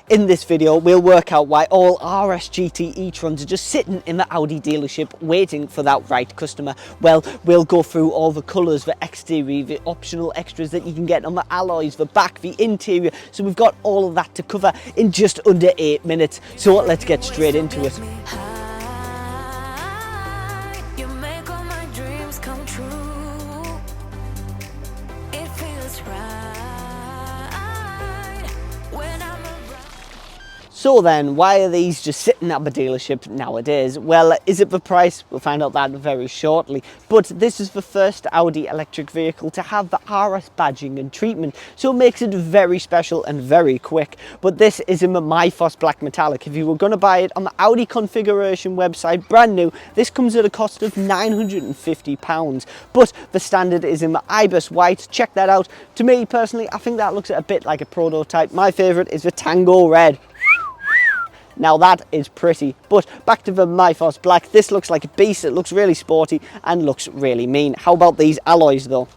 In this video, we'll work out why all RS GT e-trons are just sitting in the Audi dealership waiting for that right customer. Well, we'll go through all the colours, the exterior, the optional extras that you can get on the alloys, the back, the interior. So we've got all of that to cover in just under 8 minutes. So let's get straight into it. So then, why are these just sitting at the dealership nowadays? Well, is it the price? We'll find out that very shortly. But this is the first Audi electric vehicle to have the RS badging and treatment, so it makes it very special and very quick. But this is in the MyFos Black Metallic. If you were going to buy it on the Audi configuration website, brand new, this comes at a cost of £950. But the standard is in the Ibis White. Check that out. To me personally, I think that looks a bit like a prototype. My favourite is the Tango Red. Now that is pretty, but back to the MyFos Black. This looks like a beast. It looks really sporty and looks really mean. How about these alloys though?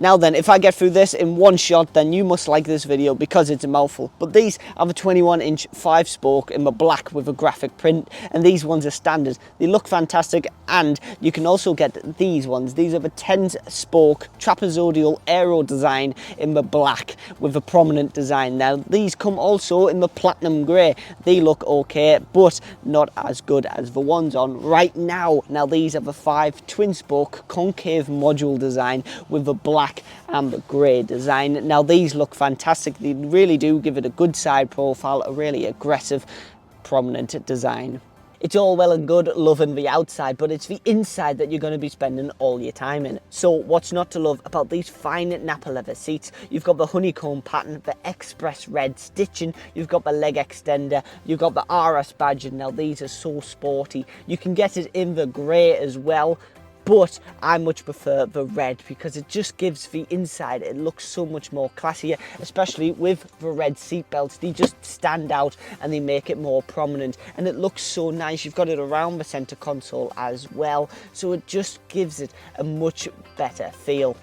Now then, if I get through this in one shot, then you must like this video because it's a mouthful. But these are the 21-inch 5-spoke in the black with a graphic print, and these ones are standard. They look fantastic, and you can also get these ones. These are the 10-spoke trapezoidal aero design in the black with a prominent design. Now, these come also in the platinum grey. They look okay, but not as good as the ones on right now. Now, these are the 5 twin-spoke concave module design with the black and the grey design. Now these look fantastic. They really do give it a good side profile, a really aggressive, prominent design. It's all well and good loving the outside, but it's the inside that you're going to be spending all your time in. So what's not to love about these fine Napa leather seats? You've got the honeycomb pattern, the express red stitching, you've got the leg extender, you've got the RS badge. Now these are so sporty. You can get it in the grey as well, but I much prefer the red because it just gives the inside, it looks so much more classier, especially with the red seat belts. They just stand out and they make it more prominent, and it looks so nice. You've got it around the center console as well, so it just gives it a much better feel.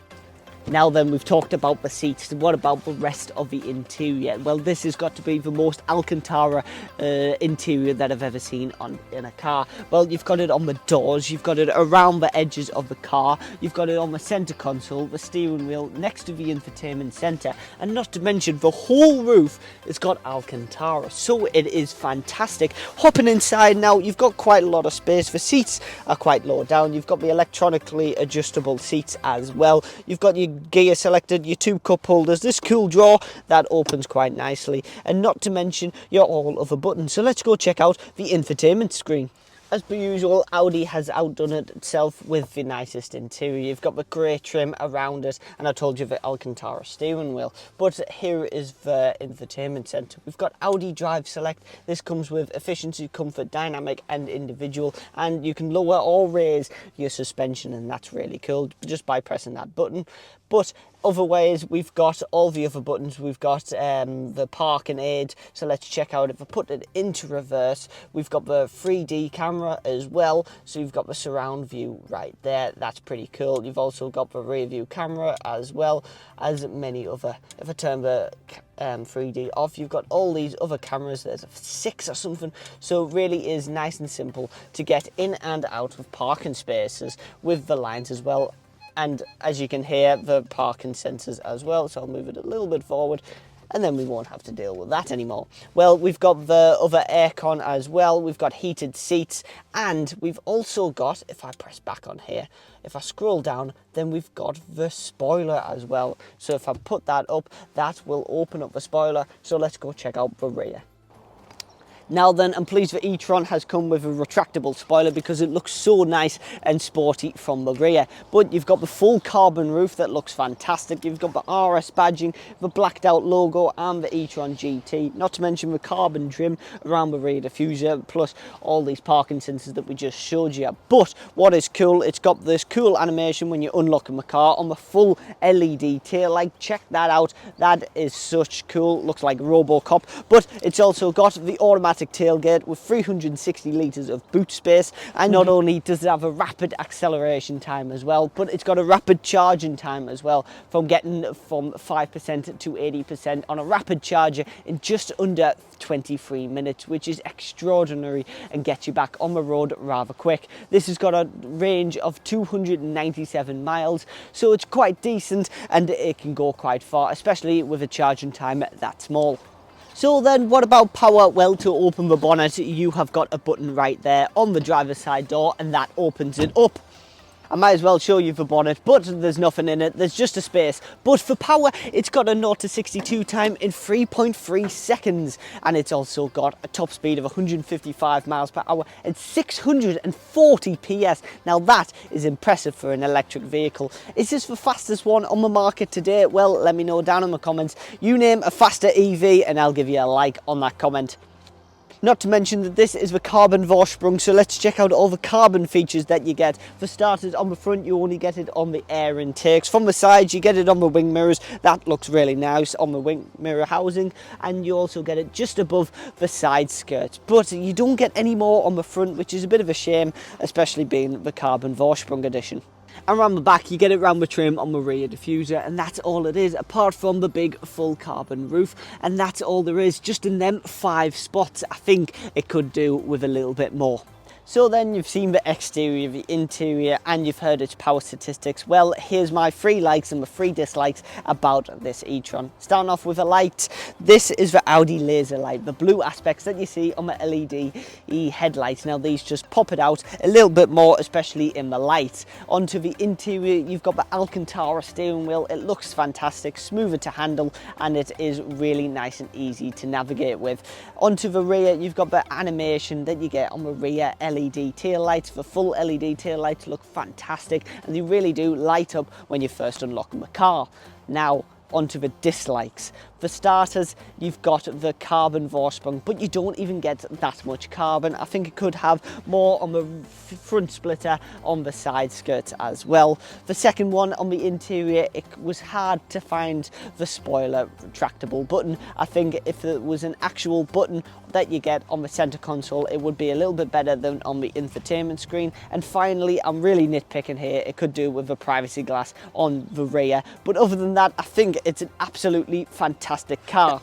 Now then, we've talked about the seats. What about the rest of the interior? Well, this has got to be the most Alcantara interior that I've ever seen in a car. Well, you've got it on the doors, you've got it around the edges of the car, you've got it on the centre console, the steering wheel, next to the infotainment centre, and not to mention the whole roof has got Alcantara, so it is fantastic. Hopping inside now, you've got quite a lot of space. The seats are quite low down. You've got the electronically adjustable seats as well. You've got your gear selected, your 2 cup holders, this cool drawer that opens quite nicely, and not to mention your all other buttons. So let's go check out the infotainment screen. As per usual, Audi has outdone it itself with the nicest interior. You've got the grey trim around it, and I told you the Alcantara steering wheel. But here is the infotainment centre. We've got Audi Drive Select. This comes with efficiency, comfort, dynamic and individual, and you can lower or raise your suspension, and that's really cool just by pressing that button. But otherwise, we've got all the other buttons. We've got the parking aid, so let's check out. If I put it into reverse, we've got the 3D camera as well, so you've got the surround view right there. That's pretty cool. You've also got the rear view camera as well as many other. If I turn the 3D off, you've got all these other cameras. There's 6 or something, so it really is nice and simple to get in and out of parking spaces with the lines as well. And as you can hear, the parking sensors as well, so I'll move it a little bit forward and then we won't have to deal with that anymore. Well, we've got the other aircon as well, we've got heated seats, and we've also got, if I press back on here, if I scroll down, then we've got the spoiler as well. So if I put that up, that will open up the spoiler. So let's go check out the rear. Now then, I'm pleased that e-Tron has come with a retractable spoiler because it looks so nice and sporty from the rear. But you've got the full carbon roof that looks fantastic. You've got the RS badging, the blacked out logo and the e-Tron GT. Not to mention the carbon trim around the rear diffuser, plus all these parking sensors that we just showed you. But what is cool, it's got this cool animation when you're unlocking the car on the full LED tail light. Check that out. That is such cool. Looks like RoboCop. But it's also got the automatic automatic tailgate with 360 litres of boot space, and not only does it have a rapid acceleration time as well, but it's got a rapid charging time as well, from getting from 5% to 80% on a rapid charger in just under 23 minutes, which is extraordinary and gets you back on the road rather quick. This has got a range of 297 miles, so it's quite decent and it can go quite far, especially with a charging time that small. So then what about power? Well, to open the bonnet, you have got a button right there on the driver's side door, and that opens it up. I might as well show you the bonnet, but there's nothing in it, there's just a space. But for power, it's got a 0 to 62 time in 3.3 seconds, and it's also got a top speed of 155 miles per hour and 640 PS. Now that is impressive for an electric vehicle. Is this the fastest one on the market today? Well, let me know down in the comments. You name a faster EV and I'll give you a like on that comment. Not to mention that this is the carbon Vorsprung, so let's check out all the carbon features that you get. For starters, on the front you only get it on the air intakes. From the sides you get it on the wing mirrors. That looks really nice on the wing mirror housing, and you also get it just above the side skirts. But you don't get any more on the front, which is a bit of a shame, especially being the carbon Vorsprung edition. And around the back you get it round the trim on the rear diffuser, and that's all it is, apart from the big full carbon roof, and that's all there is, just in them 5 spots. I think it could do with a little bit more. So then you've seen the exterior, the interior, and you've heard its power statistics. Well, here's my 3 likes and the 3 dislikes about this e-Tron. Starting off with a light, this is the Audi laser light, the blue aspects that you see on the LED headlights. Now these just pop it out a little bit more, especially in the light. Onto the interior, you've got the Alcantara steering wheel. It looks fantastic, smoother to handle, and it is really nice and easy to navigate with. Onto the rear, you've got the animation that you get on the rear LED tail lights. The full LED tail lights look fantastic, and they really do light up when you first unlock the car. Now onto the dislikes. For starters, you've got the carbon Vorsprung, but you don't even get that much carbon. I think it could have more on the front splitter, on the side skirts as well. The second one, on the interior, it was hard to find the spoiler retractable button. I think if there was an actual button that you get on the center console, it would be a little bit better than on the infotainment screen. And finally, I'm really nitpicking here, it could do with the privacy glass on the rear, but other than that, I think it's an absolutely fantastic car.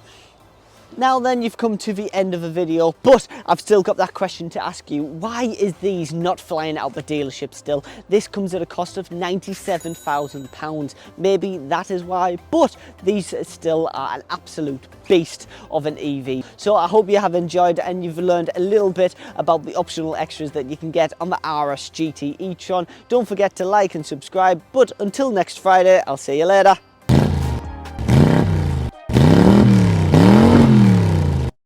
Now then, you've come to the end of the video, but I've still got that question to ask you. Why is these not flying out the dealership still? This comes at a cost of £97,000. Maybe that is why, but these still are an absolute beast of an EV. So I hope you have enjoyed and you've learned a little bit about the optional extras that you can get on the RS GT e-Tron. Don't forget to like and subscribe, but until next Friday, I'll see you later.